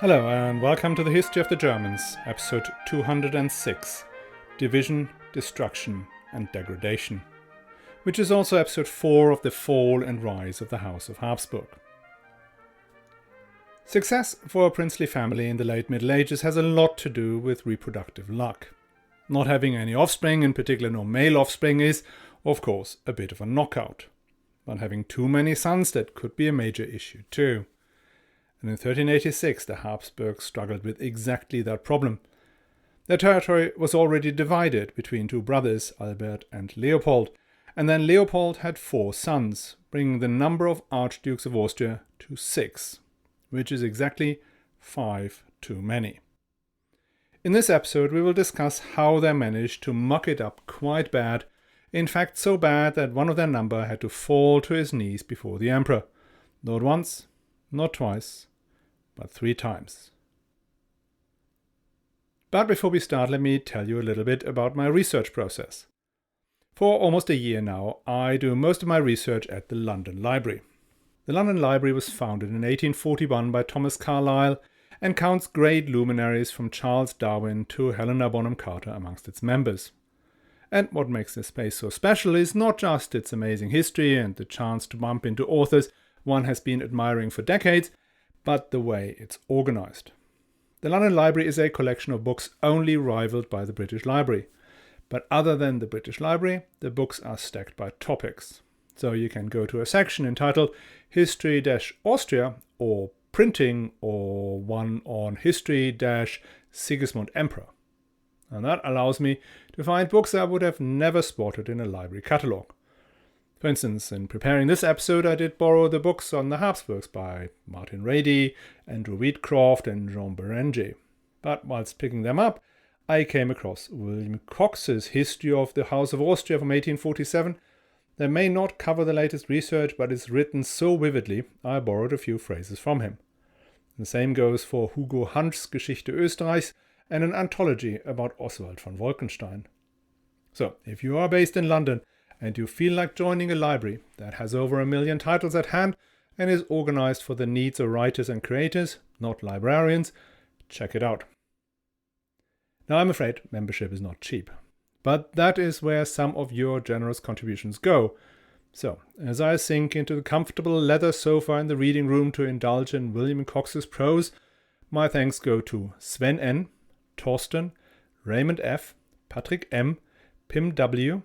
Hello and welcome to the History of the Germans, episode 206, Division, Destruction and Degradation, which is also episode 4 of the Fall and Rise of the House of Habsburg. Success for a princely family in the late Middle Ages has a lot to do with reproductive luck. Not having any offspring, in particular no male offspring, is, of course, a bit of a knockout. But having too many sons, that could be a major issue too. And in 1386 the Habsburgs struggled with exactly that problem. Their territory was already divided between two brothers, Albert and Leopold, and then Leopold had 4 sons, bringing the number of archdukes of Austria to 6, which is exactly 5 too many. In this episode we will discuss how they managed to muck it up quite bad, in fact so bad that one of their number had to fall to his knees before the emperor. Not once, not twice, but 3 times. But before we start, let me tell you a little bit about my research process. For almost a year now, I do most of my research at the London Library. The London Library was founded in 1841 by Thomas Carlyle and counts great luminaries from Charles Darwin to Helena Bonham Carter amongst its members. And what makes this space so special is not just its amazing history and the chance to bump into authors one has been admiring for decades, but the way it's organized. The London Library is a collection of books only rivaled by the British Library. But other than the British Library, the books are stacked by topics. So you can go to a section entitled History-Austria or Printing, or one on History-Sigismund Emperor. And that allows me to find books I would have never spotted in a library catalogue. For instance, in preparing this episode, I did borrow the books on the Habsburgs by Martin Rady, Andrew Wheatcroft and Jean Beranger. But whilst picking them up, I came across William Cox's History of the House of Austria from 1847. They may not cover the latest research, but it's written so vividly, I borrowed a few phrases from him. The same goes for Hugo Hansch's Geschichte Österreichs and an anthology about Oswald von Wolkenstein. So, if you are based in London, and you feel like joining a library that has over 1 million titles at hand and is organized for the needs of writers and creators, not librarians, check it out. Now I'm afraid membership is not cheap, but that is where some of your generous contributions go. So, as I sink into the comfortable leather sofa in the reading room to indulge in William Cox's prose, my thanks go to Sven N., Torsten, Raymond F., Patrick M., Pim W.,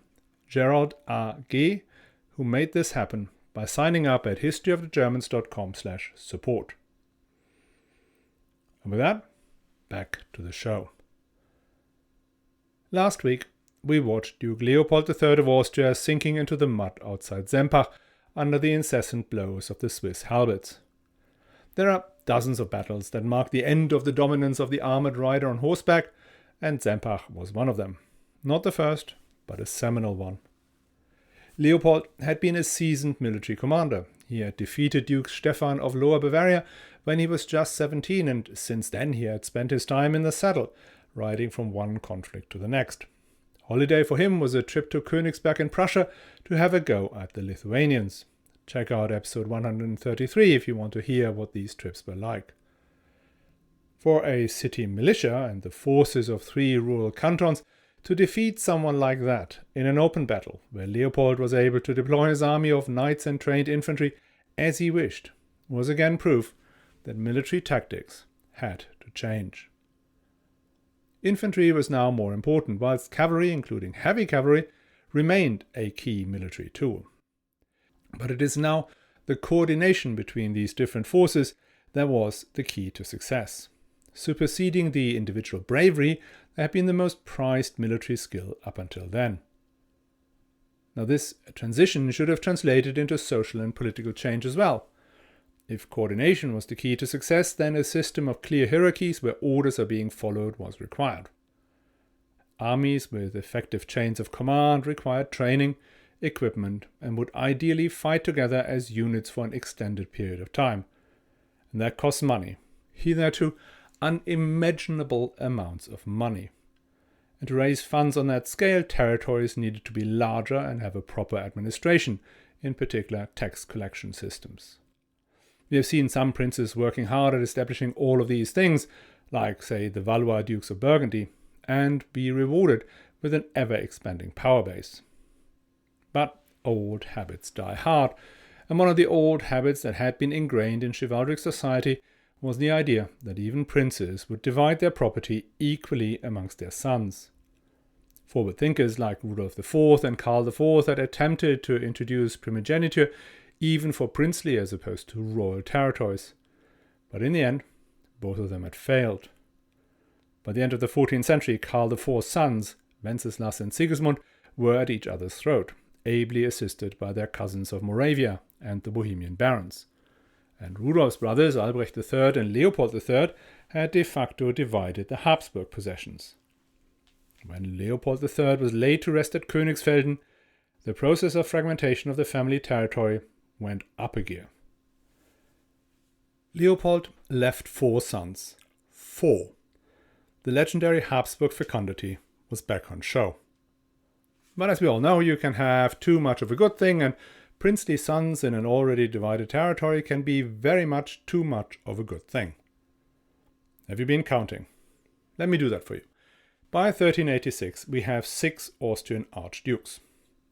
Gerald A.G., who made this happen by signing up at historyofthegermans.com/support. And with that, back to the show. Last week, we watched Duke Leopold III of Austria sinking into the mud outside Sempach under the incessant blows of the Swiss halberds. There are dozens of battles that mark the end of the dominance of the armoured rider on horseback, and Sempach was one of them. Not the first, but a seminal one. Leopold had been a seasoned military commander. He had defeated Duke Stefan of Lower Bavaria when he was just 17, and since then he had spent his time in the saddle, riding from one conflict to the next. Holiday for him was a trip to Königsberg in Prussia to have a go at the Lithuanians. Check out episode 133 if you want to hear what these trips were like. For a city militia and the forces of 3 rural cantons, to defeat someone like that in an open battle, where Leopold was able to deploy his army of knights and trained infantry as he wished, was again proof that military tactics had to change. Infantry was now more important, whilst cavalry, including heavy cavalry, remained a key military tool. But it is now the coordination between these different forces that was the key to success. Superseding the individual bravery that had been the most prized military skill up until then. Now this transition should have translated into social and political change as well. If coordination was the key to success, then a system of clear hierarchies where orders are being followed was required. Armies with effective chains of command required training, equipment, and would ideally fight together as units for an extended period of time. And that costs money, hitherto unimaginable amounts of money. And to raise funds on that scale, territories needed to be larger and have a proper administration, in particular tax collection systems. We have seen some princes working hard at establishing all of these things, like, say, the Valois Dukes of Burgundy, and be rewarded with an ever-expanding power base. But old habits die hard, and one of the old habits that had been ingrained in chivalric society was the idea that even princes would divide their property equally amongst their sons. Forward thinkers like Rudolf IV and Karl IV had attempted to introduce primogeniture even for princely as opposed to royal territories. But in the end, both of them had failed. By the end of the 14th century, Karl IV's sons, Wenceslas and Sigismund, were at each other's throat, ably assisted by their cousins of Moravia and the Bohemian barons. And Rudolf's brothers, Albrecht III and Leopold III, had de facto divided the Habsburg possessions. When Leopold III was laid to rest at Königsfelden, the process of fragmentation of the family territory went up a gear. Leopold left 4 sons. 4. The legendary Habsburg fecundity was back on show. But as we all know, you can have too much of a good thing, and princely sons in an already divided territory can be very much too much of a good thing. Have you been counting? Let me do that for you. By 1386, we have 6 Austrian archdukes.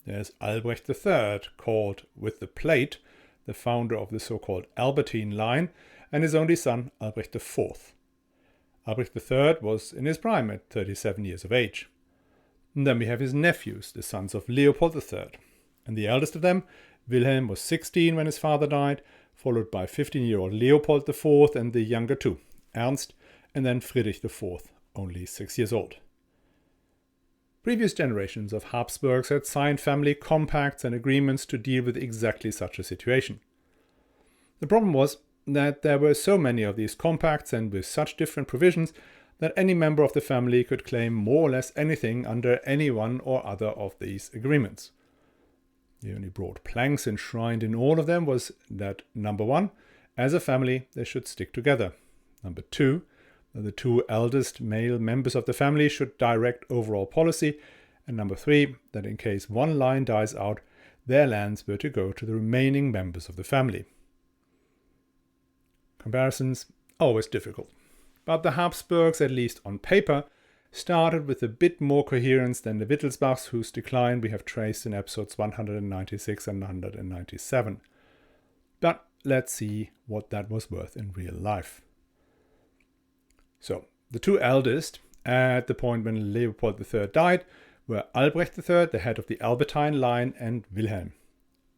There's Albrecht III, called with the plate, the founder of the so-called Albertine line, and his only son, Albrecht IV. Albrecht III was in his prime at 37 years of age. And then we have his nephews, the sons of Leopold III. And the eldest of them, Wilhelm, was 16 when his father died, followed by 15-year-old Leopold IV and the younger two, Ernst, and then Friedrich IV, only 6 years old. Previous generations of Habsburgs had signed family compacts and agreements to deal with exactly such a situation. The problem was that there were so many of these compacts and with such different provisions that any member of the family could claim more or less anything under any one or other of these agreements. The only broad planks enshrined in all of them was that, number 1, as a family they should stick together. Number 2, that the 2 eldest male members of the family should direct overall policy. And number 3, that in case one line dies out, their lands were to go to the remaining members of the family. Comparisons, always difficult. But the Habsburgs, at least on paper, started with a bit more coherence than the Wittelsbachs, whose decline we have traced in episodes 196 and 197. But let's see what that was worth in real life. So, the 2 eldest, at the point when Leopold III died, were Albrecht III, the head of the Albertine line, and Wilhelm.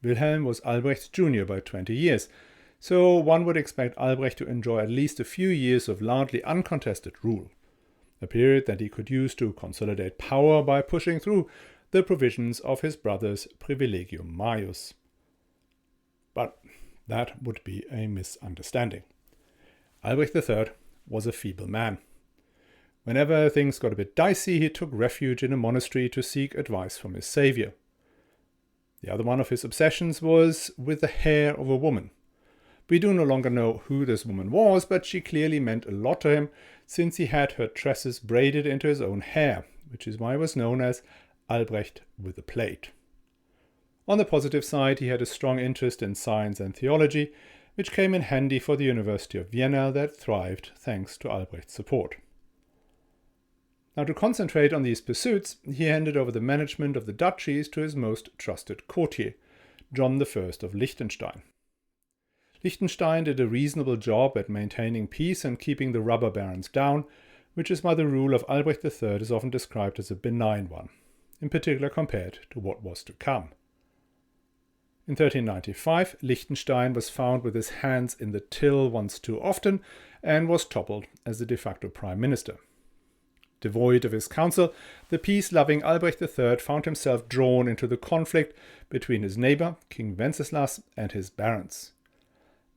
Wilhelm was Albrecht's junior by 20 years, so one would expect Albrecht to enjoy at least a few years of largely uncontested rule, a period that he could use to consolidate power by pushing through the provisions of his brother's Privilegium Maius. But that would be a misunderstanding. Albrecht III was a feeble man. Whenever things got a bit dicey, he took refuge in a monastery to seek advice from his savior. The other one of his obsessions was with the hair of a woman. We do no longer know who this woman was, but she clearly meant a lot to him, since he had her tresses braided into his own hair, which is why he was known as Albrecht with a plate. On the positive side, he had a strong interest in science and theology, which came in handy for the University of Vienna that thrived thanks to Albrecht's support. Now, to concentrate on these pursuits, he handed over the management of the duchies to his most trusted courtier, John I of Liechtenstein. Liechtenstein did a reasonable job at maintaining peace and keeping the robber barons down, which is why the rule of Albrecht III is often described as a benign one, in particular compared to what was to come. In 1395, Liechtenstein was found with his hands in the till once too often and was toppled as the de facto prime minister. Devoid of his counsel, the peace-loving Albrecht III found himself drawn into the conflict between his neighbor, King Wenceslas, and his barons.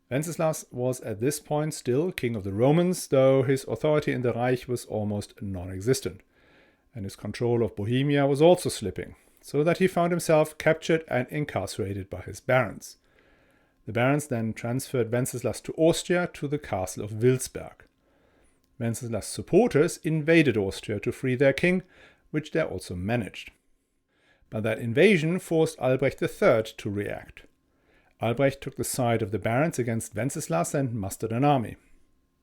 Wenceslas was at this point still king of the Romans, though his authority in the Reich was almost non-existent, and his control of Bohemia was also slipping, so that he found himself captured and incarcerated by his barons. The barons then transferred Wenceslas to Austria to the castle of Wilsberg. Wenceslas' supporters invaded Austria to free their king, which they also managed. But that invasion forced Albrecht III to react. Albrecht took the side of the barons against Wenceslas and mustered an army.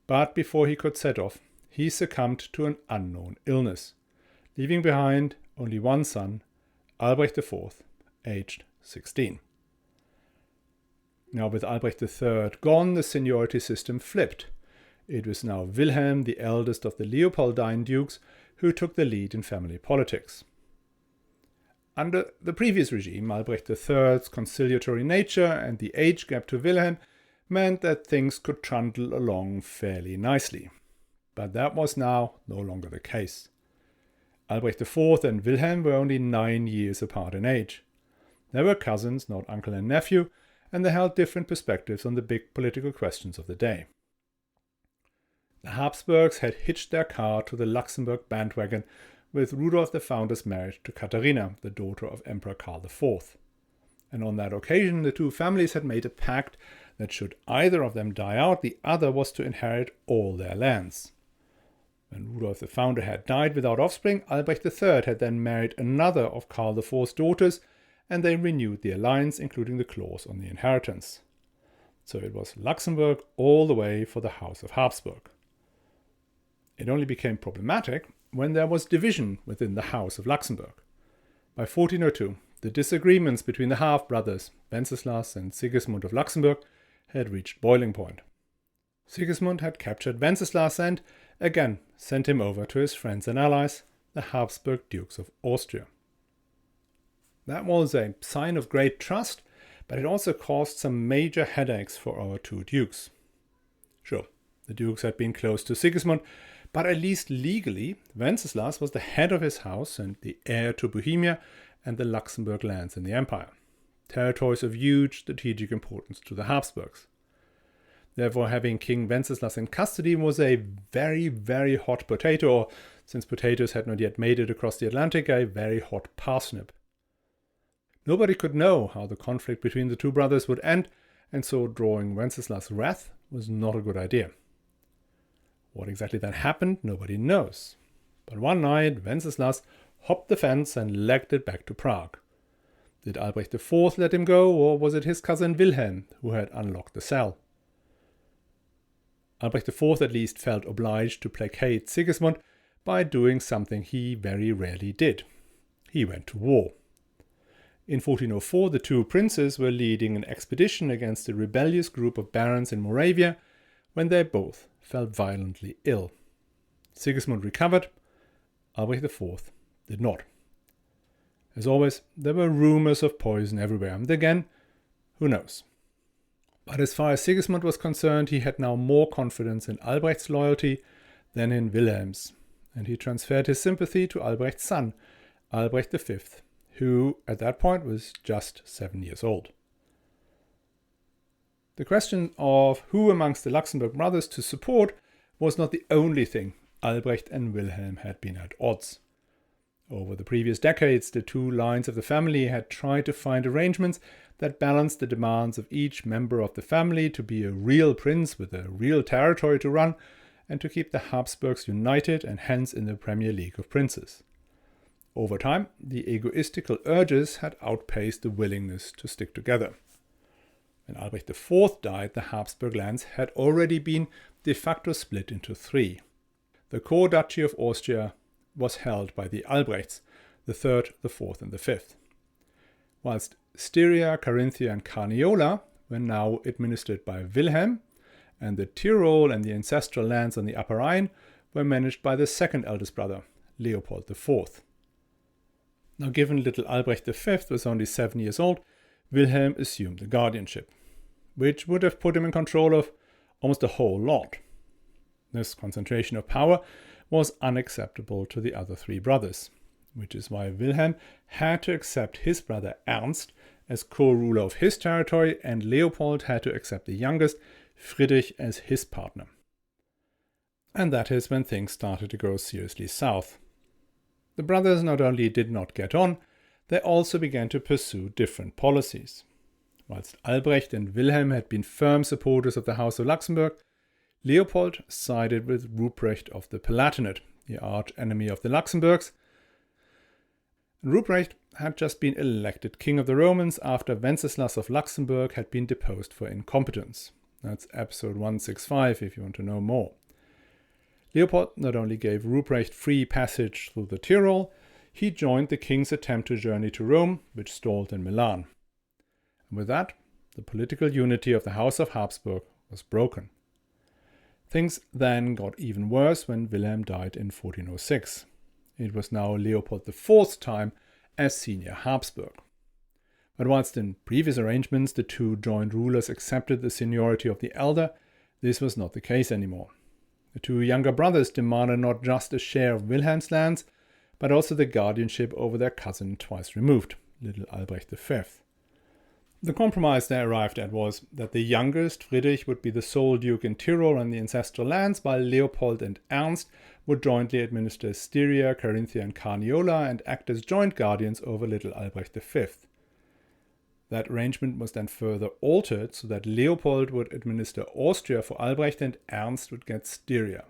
But before he could set off, he succumbed to an unknown illness, leaving behind only one son, Albrecht IV, aged 16. Now with Albrecht III gone, the seniority system flipped. It was now Wilhelm, the eldest of the Leopoldine dukes, who took the lead in family politics. Under the previous regime, Albrecht III's conciliatory nature and the age gap to Wilhelm meant that things could trundle along fairly nicely. But that was now no longer the case. Albrecht IV and Wilhelm were only 9 years apart in age. They were cousins, not uncle and nephew, and they held different perspectives on the big political questions of the day. The Habsburgs had hitched their car to the Luxembourg bandwagon with Rudolf the Founder's marriage to Katharina, the daughter of Emperor Karl IV. And on that occasion, the two families had made a pact that should either of them die out, the other was to inherit all their lands. When Rudolf the Founder had died without offspring, Albrecht III had then married another of Karl IV's daughters, and they renewed the alliance, including the clause on the inheritance. So it was Luxembourg all the way for the House of Habsburg. It only became problematic when there was division within the House of Luxembourg. By 1402, the disagreements between the half-brothers, Wenceslas and Sigismund of Luxembourg, had reached boiling point. Sigismund had captured Wenceslas and, again, sent him over to his friends and allies, the Habsburg Dukes of Austria. That was a sign of great trust, but it also caused some major headaches for our two dukes. Sure, the dukes had been close to Sigismund, but at least legally, Wenceslas was the head of his house and the heir to Bohemia and the Luxembourg lands in the empire, territories of huge strategic importance to the Habsburgs. Therefore, having King Wenceslas in custody was a very, very hot potato, or, since potatoes had not yet made it across the Atlantic, a very hot parsnip. Nobody could know how the conflict between the two brothers would end, and so drawing Wenceslas' wrath was not a good idea. What exactly then happened, nobody knows. But one night, Wenceslas hopped the fence and legged it back to Prague. Did Albrecht IV let him go, or was it his cousin Wilhelm who had unlocked the cell? Albrecht IV at least felt obliged to placate Sigismund by doing something he very rarely did. He went to war. In 1404, the two princes were leading an expedition against a rebellious group of barons in Moravia when they both fell violently ill. Sigismund recovered, Albrecht IV did not. As always, there were rumors of poison everywhere, and again, who knows? But as far as Sigismund was concerned, he had now more confidence in Albrecht's loyalty than in Wilhelm's, and he transferred his sympathy to Albrecht's son, Albrecht V, who at that point was just 7 years old. The question of who amongst the Luxembourg brothers to support was not the only thing Albrecht and Wilhelm had been at odds. Over the previous decades, the two lines of the family had tried to find arrangements that balanced the demands of each member of the family to be a real prince with a real territory to run and to keep the Habsburgs united and hence in the Premier League of Princes. Over time, the egoistical urges had outpaced the willingness to stick together. When Albrecht IV died, the Habsburg lands had already been de facto split into three. The core duchy of Austria was held by the Albrechts, the third, the fourth, and the fifth, whilst Styria, Carinthia, and Carniola were now administered by Wilhelm, and the Tyrol and the ancestral lands on the Upper Rhine were managed by the second eldest brother, Leopold IV. Now, given little Albrecht V was only 7 years old, Wilhelm assumed the guardianship, which would have put him in control of almost the whole lot. This concentration of power was unacceptable to the other three brothers, which is why Wilhelm had to accept his brother Ernst as co-ruler of his territory, and Leopold had to accept the youngest, Friedrich, as his partner. And that is when things started to go seriously south. The brothers not only did not get on, they also began to pursue different policies. Whilst Albrecht and Wilhelm had been firm supporters of the House of Luxembourg, Leopold sided with Ruprecht of the Palatinate, the arch enemy of the Luxembourgs. Ruprecht had just been elected king of the Romans after Wenceslaus of Luxembourg had been deposed for incompetence. That's episode 165 if you want to know more. Leopold not only gave Ruprecht free passage through the Tyrol, he joined the king's attempt to journey to Rome, which stalled in Milan. And with that, the political unity of the House of Habsburg was broken. Things then got even worse when Wilhelm died in 1406. It was now Leopold IV's time as senior Habsburg. But whilst in previous arrangements the two joint rulers accepted the seniority of the elder, this was not the case anymore. The two younger brothers demanded not just a share of Wilhelm's lands, but also the guardianship over their cousin twice removed, little Albrecht V. The compromise they arrived at was that the youngest, Friedrich, would be the sole duke in Tyrol and the ancestral lands, while Leopold and Ernst would jointly administer Styria, Carinthia and Carniola and act as joint guardians over little Albrecht V. That arrangement was then further altered so that Leopold would administer Austria for Albrecht and Ernst would get Styria.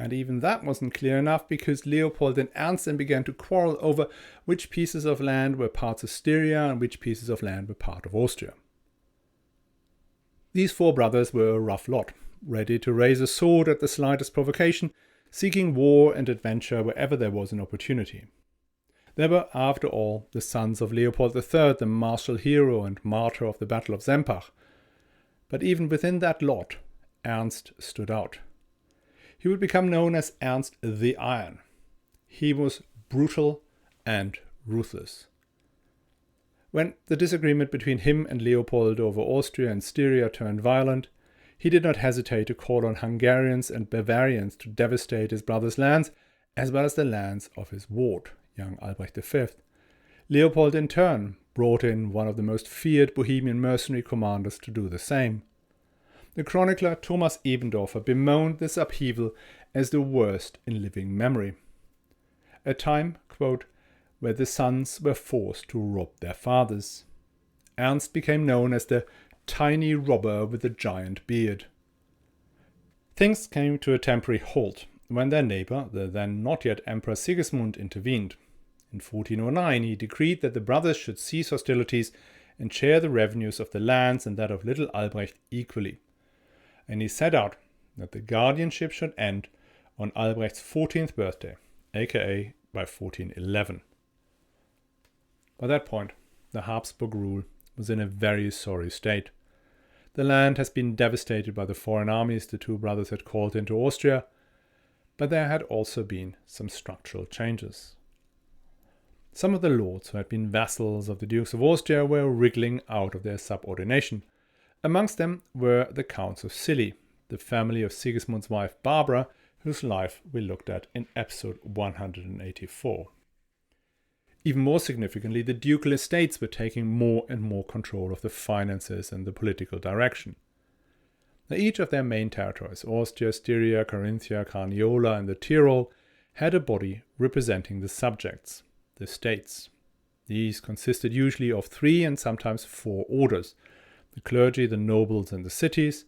And even that wasn't clear enough because Leopold and Ernst then began to quarrel over which pieces of land were parts of Styria and which pieces of land were part of Austria. These four brothers were a rough lot, ready to raise a sword at the slightest provocation, seeking war and adventure wherever there was an opportunity. They were, after all, the sons of Leopold III, the martial hero and martyr of the Battle of Sempach. But even within that lot, Ernst stood out. He would become known as Ernst the Iron. He was brutal and ruthless. When the disagreement between him and Leopold over Austria and Styria turned violent, he did not hesitate to call on Hungarians and Bavarians to devastate his brother's lands, as well as the lands of his ward, young Albrecht V. Leopold in turn brought in one of the most feared Bohemian mercenary commanders to do the same. The chronicler Thomas Ebendorfer bemoaned this upheaval as the worst in living memory. A time, quote, where the sons were forced to rob their fathers. Ernst became known as the tiny robber with the giant beard. Things came to a temporary halt when their neighbor, the then not yet Emperor Sigismund, intervened. In 1409 he decreed that the brothers should cease hostilities and share the revenues of the lands and that of little Albrecht equally. And he set out that the guardianship should end on Albrecht's 14th birthday, aka by 1411. By that point, the Habsburg rule was in a very sorry state. The land has been devastated by the foreign armies the two brothers had called into Austria, but there had also been some structural changes. Some of the lords who had been vassals of the Dukes of Austria were wriggling out of their subordination. Amongst them were the Counts of Scilly, the family of Sigismund's wife Barbara, whose life we looked at in episode 184. Even more significantly, the ducal estates were taking more and more control of the finances and the political direction. Now, each of their main territories, Austria, Styria, Carinthia, Carniola and the Tyrol, had a body representing the subjects, the states. These consisted usually of 3 and sometimes 4 orders, the clergy, the nobles and the cities,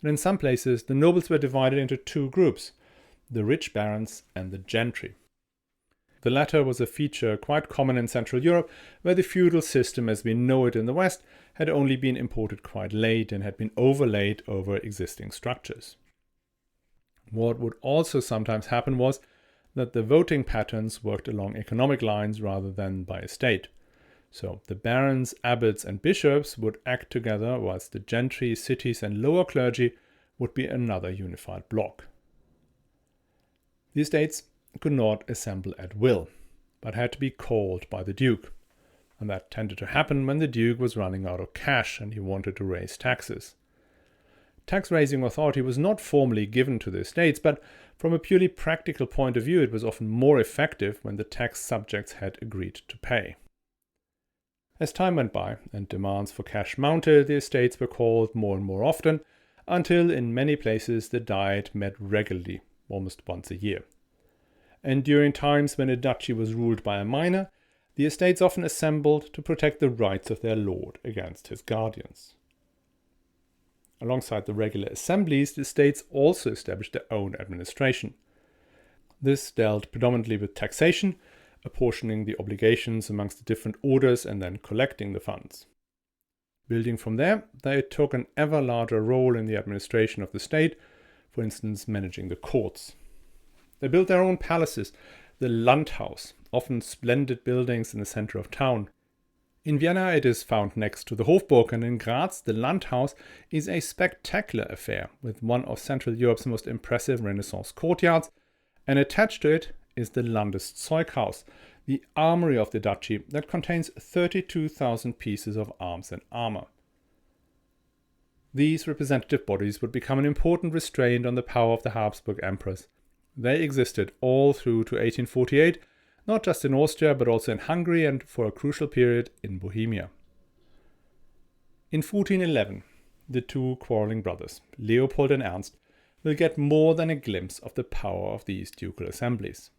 and in some places the nobles were divided into 2 groups, the rich barons and the gentry. The latter was a feature quite common in Central Europe, where the feudal system as we know it in the West had only been imported quite late and had been overlaid over existing structures. What would also sometimes happen was that the voting patterns worked along economic lines rather than by estate. So the barons, abbots and bishops would act together, whilst the gentry, cities and lower clergy would be another unified bloc. The estates could not assemble at will, but had to be called by the duke, and that tended to happen when the duke was running out of cash and he wanted to raise taxes. Tax-raising authority was not formally given to the estates, but from a purely practical point of view it was often more effective when the tax subjects had agreed to pay. As time went by and demands for cash mounted, the estates were called more and more often, until in many places the diet met regularly, almost once a year. And during times when a duchy was ruled by a minor, the estates often assembled to protect the rights of their lord against his guardians. Alongside the regular assemblies, the estates also established their own administration. This dealt predominantly with taxation, apportioning the obligations amongst the different orders and then collecting the funds. Building from there, they took an ever larger role in the administration of the state, for instance managing the courts. They built their own palaces, the Landhaus, often splendid buildings in the center of town. In Vienna it is found next to the Hofburg, and in Graz the Landhaus is a spectacular affair with one of Central Europe's most impressive Renaissance courtyards, and attached to it is the Landeszeughaus, the armory of the duchy that contains 32,000 pieces of arms and armor. These representative bodies would become an important restraint on the power of the Habsburg emperors. They existed all through to 1848, not just in Austria but also in Hungary and for a crucial period in Bohemia. In 1411, the two quarreling brothers, Leopold and Ernst, will get more than a glimpse of the power of these ducal assemblies.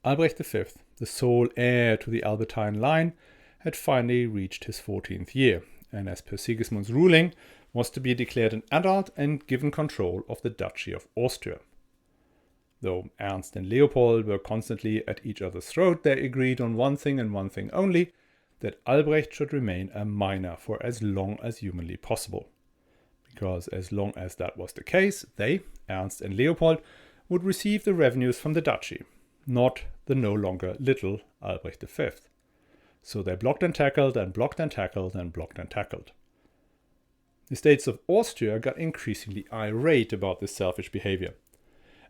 Albrecht V, the sole heir to the Albertine line, had finally reached his 14th year, and as per Sigismund's ruling, was to be declared an adult and given control of the Duchy of Austria. Though Ernst and Leopold were constantly at each other's throat, they agreed on one thing and one thing only, that Albrecht should remain a minor for as long as humanly possible. Because as long as that was the case, they, Ernst and Leopold, would receive the revenues from the duchy, not the no longer little Albrecht V. So they blocked and tackled and blocked and tackled and blocked and tackled. The states of Austria got increasingly irate about this selfish behavior.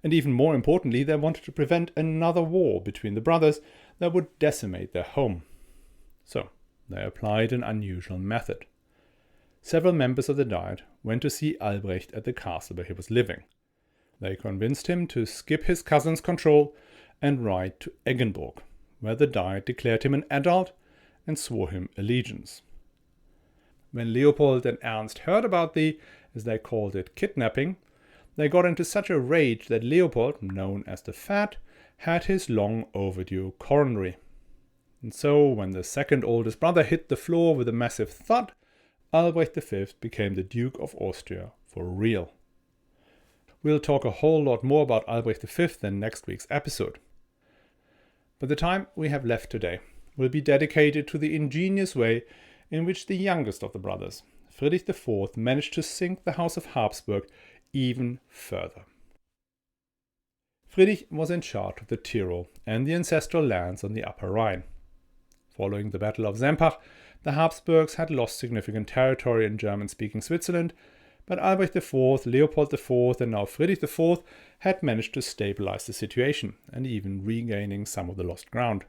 And even more importantly, they wanted to prevent another war between the brothers that would decimate their home. So they applied an unusual method. Several members of the Diet went to see Albrecht at the castle where he was living. They convinced him to skip his cousin's control and ride to Eggenburg, where the Diet declared him an adult and swore him allegiance. When Leopold and Ernst heard about the, as they called it, kidnapping, they got into such a rage that Leopold, known as the Fat, had his long overdue coronary. And so, when the second oldest brother hit the floor with a massive thud, Albrecht V became the Duke of Austria for real. We'll talk a whole lot more about Albrecht V in next week's episode. But the time we have left today will be dedicated to the ingenious way in which the youngest of the brothers, Friedrich IV, managed to sink the House of Habsburg even further. Friedrich was in charge of the Tyrol and the ancestral lands on the Upper Rhine. Following the Battle of Sempach, the Habsburgs had lost significant territory in German-speaking Switzerland, but Albrecht IV, Leopold IV, and now Friedrich IV had managed to stabilize the situation and even regaining some of the lost ground.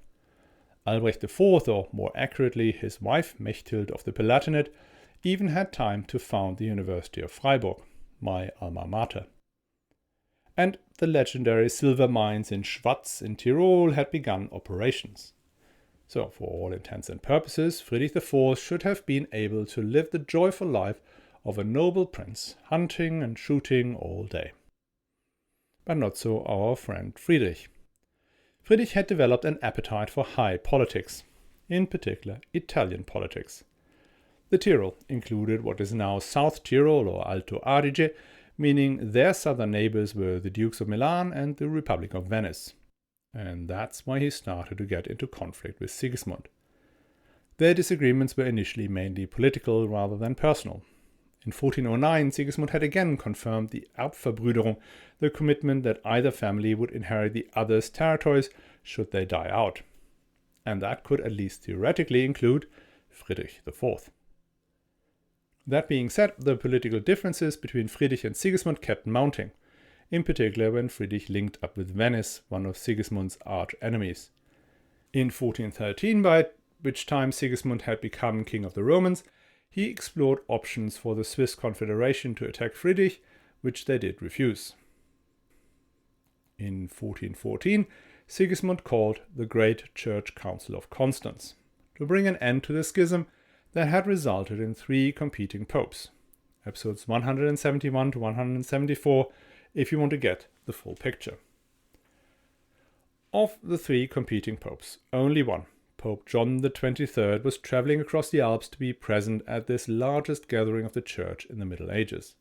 Albrecht IV, or more accurately his wife Mechthild of the Palatinate, even had time to found the University of Freiburg, my alma mater. And the legendary silver mines in Schwatz in Tyrol had begun operations. So, for all intents and purposes, Friedrich IV should have been able to live the joyful life of a noble prince, hunting and shooting all day. But not so our friend Friedrich. Friedrich had developed an appetite for high politics, in particular Italian politics. The Tyrol included what is now South Tyrol or Alto Adige, meaning their southern neighbors were the Dukes of Milan and the Republic of Venice. And that's why he started to get into conflict with Sigismund. Their disagreements were initially mainly political rather than personal. In 1409, Sigismund had again confirmed the Erbverbrüderung, the commitment that either family would inherit the other's territories should they die out. And that could at least theoretically include Friedrich IV. That being said, the political differences between Friedrich and Sigismund kept mounting, in particular when Friedrich linked up with Venice, one of Sigismund's arch enemies. In 1413, by which time Sigismund had become king of the Romans, he explored options for the Swiss Confederation to attack Friedrich, which they did refuse. In 1414, Sigismund called the Great Church Council of Constance to bring an end to the schism that had resulted in 3 competing popes. Episodes 171 to 174 if you want to get the full picture. Of the 3 competing popes, only one, Pope John XXIII, was travelling across the Alps to be present at this largest gathering of the Church in the Middle Ages.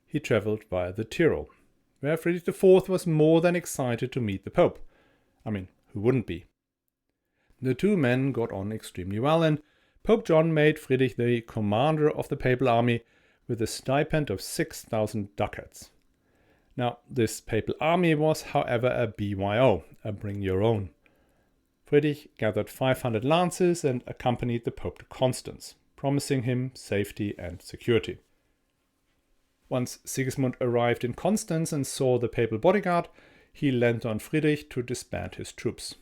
He travelled via the Tyrol, where Friedrich IV was more than excited to meet the Pope. who wouldn't be. The two men got on extremely well, and Pope John made Friedrich the commander of the papal army with a stipend of 6,000 ducats. Now, this papal army was, however, a BYO, a bring your own. Friedrich gathered 500 lances and accompanied the Pope to Constance, promising him safety and security. Once Sigismund arrived in Constance and saw the papal bodyguard, he leant on Friedrich to disband his troops.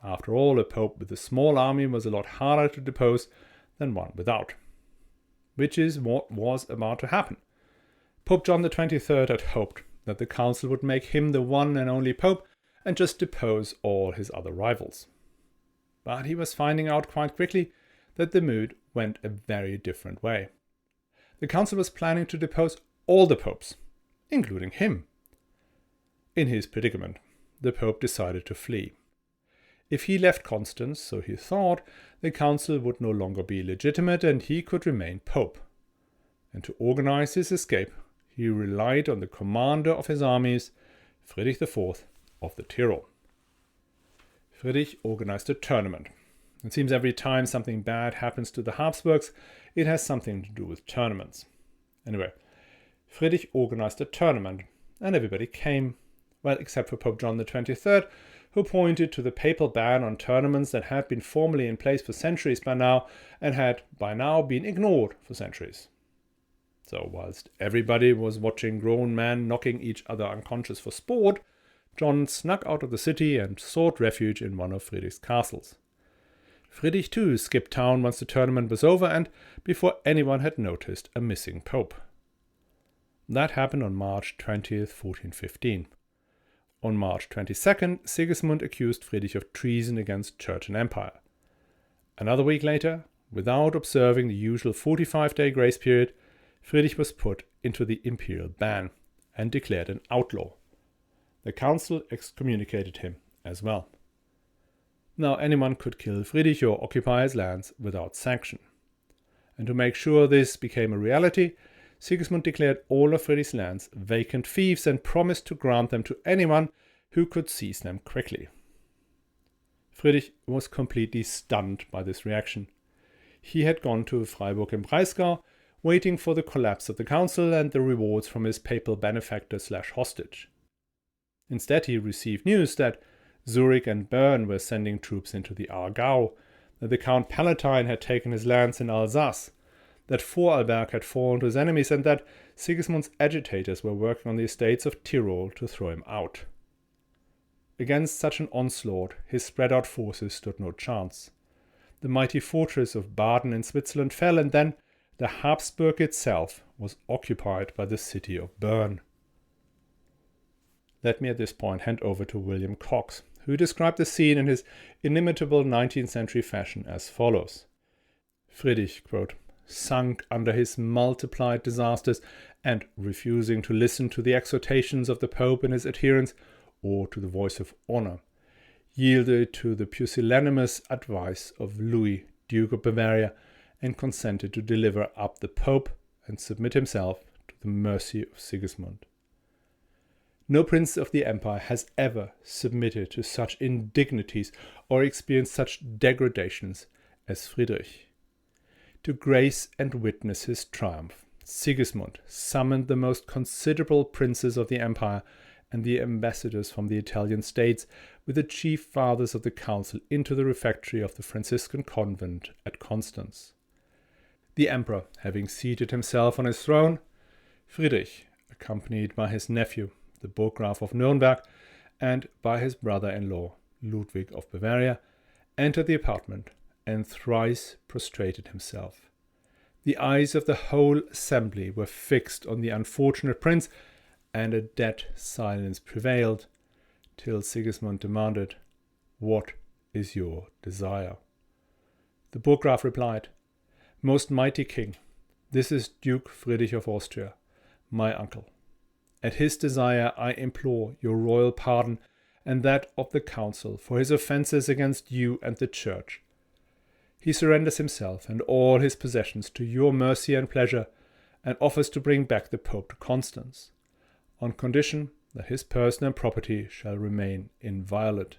After all, a pope with a small army was a lot harder to depose than one without. Which is what was about to happen. Pope John XXIII had hoped that the council would make him the one and only pope and just depose all his other rivals. But he was finding out quite quickly that the mood went a very different way. The council was planning to depose all the popes, including him. In his predicament, the pope decided to flee. If he left Constance, so he thought, the council would no longer be legitimate and he could remain pope. And to organize his escape, he relied on the commander of his armies, Friedrich IV of the Tyrol. Friedrich organized a tournament. It seems every time something bad happens to the Habsburgs, it has something to do with tournaments. Anyway, Friedrich organized a tournament, and everybody came, well, except for Pope John XXIII, who pointed to the papal ban on tournaments that had been formally in place for centuries by now, and had by now been ignored for centuries. So whilst everybody was watching grown men knocking each other unconscious for sport, John snuck out of the city and sought refuge in one of Friedrich's castles. Friedrich too skipped town once the tournament was over and before anyone had noticed a missing pope. That happened on March 20th, 1415. On March 22nd, Sigismund accused Friedrich of treason against Church and Empire. Another week later, without observing the usual 45-day grace period, Friedrich was put into the imperial ban and declared an outlaw. The council excommunicated him as well. Now anyone could kill Friedrich or occupy his lands without sanction. And to make sure this became a reality, Sigismund declared all of Friedrich's lands vacant fiefs and promised to grant them to anyone who could seize them quickly. Friedrich was completely stunned by this reaction. He had gone to Freiburg im Breisgau, waiting for the collapse of the council and the rewards from his papal benefactor/hostage. Instead, he received news that Zurich and Bern were sending troops into the Aargau, that the Count Palatine had taken his lands in Alsace, that Vorarlberg had fallen to his enemies, and that Sigismund's agitators were working on the estates of Tyrol to throw him out. Against such an onslaught, his spread-out forces stood no chance. The mighty fortress of Baden in Switzerland fell, and then the Habsburg itself was occupied by the city of Bern. Let me at this point hand over to William Cox, who described the scene in his inimitable 19th century fashion as follows. Friedrich, quote, sunk under his multiplied disasters and refusing to listen to the exhortations of the Pope and his adherents or to the voice of honor, yielded to the pusillanimous advice of Louis, Duke of Bavaria, and consented to deliver up the Pope and submit himself to the mercy of Sigismund. No prince of the empire has ever submitted to such indignities or experienced such degradations as Friedrich. To grace and witness his triumph, Sigismund summoned the most considerable princes of the empire and the ambassadors from the Italian states with the chief fathers of the council into the refectory of the Franciscan convent at Constance. The emperor having seated himself on his throne, Friedrich, accompanied by his nephew, the Burggraf of Nuremberg, and by his brother-in-law, Ludwig of Bavaria, entered the apartment and thrice prostrated himself. The eyes of the whole assembly were fixed on the unfortunate prince, and a dead silence prevailed, till Sigismund demanded, "What is your desire?" The Burggraf replied, "Most mighty king, this is Duke Friedrich of Austria, my uncle. At his desire I implore your royal pardon and that of the council for his offences against you and the church. He surrenders himself and all his possessions to your mercy and pleasure, and offers to bring back the Pope to Constance, on condition that his person and property shall remain inviolate.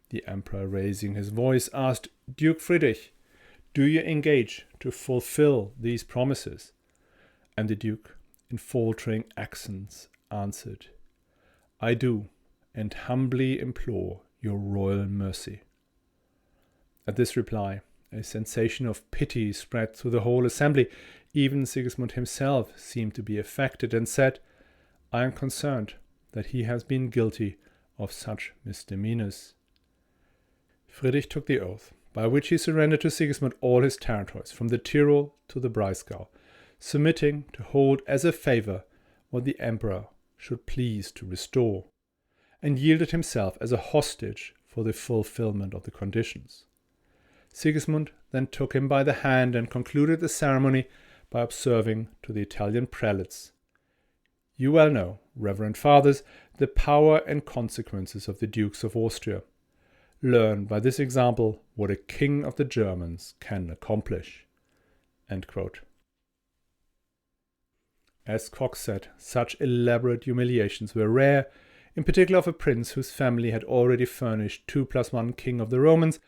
The emperor, raising his voice, asked Duke Friedrich, "Do you engage to fulfill these promises?" And the duke, in faltering accents, answered, "I do, and humbly implore your royal mercy." At this reply, a sensation of pity spread through the whole assembly. Even Sigismund himself seemed to be affected and said, "I am concerned that he has been guilty of such misdemeanors." Friedrich took the oath, by which he surrendered to Sigismund all his territories, from the Tyrol to the Breisgau, submitting to hold as a favour what the emperor should please to restore, and yielded himself as a hostage for the fulfilment of the conditions. Sigismund then took him by the hand and concluded the ceremony by observing to the Italian prelates, "You well know, reverend fathers, the power and consequences of the Dukes of Austria. Learn by this example what a king of the Germans can accomplish." End quote. As Cox said, such elaborate humiliations were rare, in particular of a prince whose family had already furnished 2+1 king of the Romans,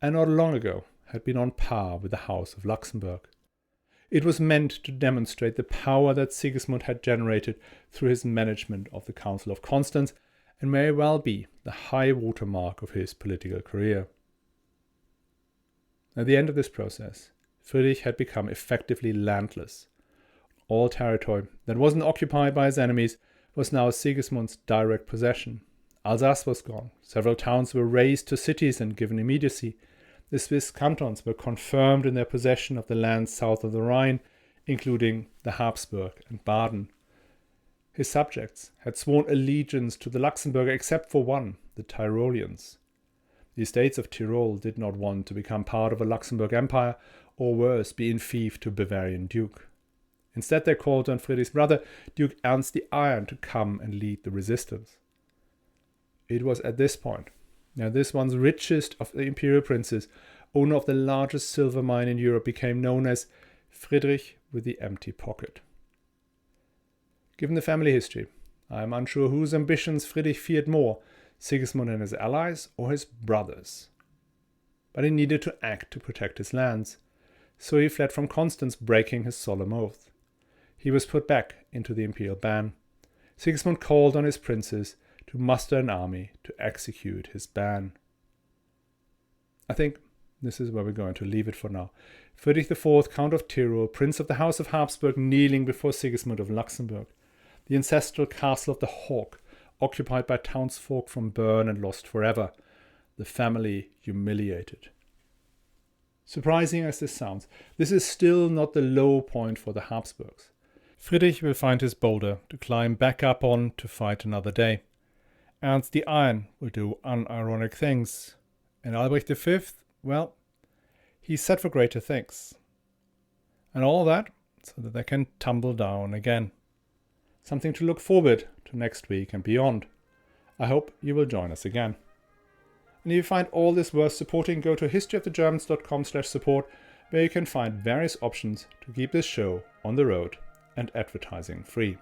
and not long ago had been on par with the House of Luxembourg. It was meant to demonstrate the power that Sigismund had generated through his management of the Council of Constance, and may well be the high watermark of his political career. At the end of this process, Friedrich had become effectively landless. All territory that wasn't occupied by his enemies was now Sigismund's direct possession. Alsace was gone, several towns were razed to cities and given immediacy. The Swiss cantons were confirmed in their possession of the lands south of the Rhine, including the Habsburg and Baden. His subjects had sworn allegiance to the Luxembourger except for one, the Tyroleans. The estates of Tyrol did not want to become part of a Luxembourg empire, or worse, be in fief to a Bavarian duke. Instead, they called on Friedrich's brother, Duke Ernst the Iron, to come and lead the resistance. It was at this point, now this once richest of the imperial princes, owner of the largest silver mine in Europe, became known as Friedrich with the empty pocket. Given the family history, I am unsure whose ambitions Friedrich feared more, Sigismund and his allies or his brothers. But he needed to act to protect his lands, so he fled from Constance, breaking his solemn oath. He was put back into the imperial ban. Sigismund called on his princes to muster an army to execute his ban. I think this is where we're going to leave it for now. Friedrich IV, Count of Tyrol, Prince of the House of Habsburg, kneeling before Sigismund of Luxembourg. The ancestral castle of the Hawk, occupied by townsfolk from Bern and lost forever. The family humiliated. Surprising as this sounds, this is still not the low point for the Habsburgs. Friedrich will find his boulder to climb back up on to fight another day. Ernst the Iron will do unironic things. And Albrecht V, well, he's set for greater things. And all that so that they can tumble down again. Something to look forward to next week and beyond. I hope you will join us again. And if you find all this worth supporting, go to historyofthegermans.com/support, where you can find various options to keep this show on the road and advertising free.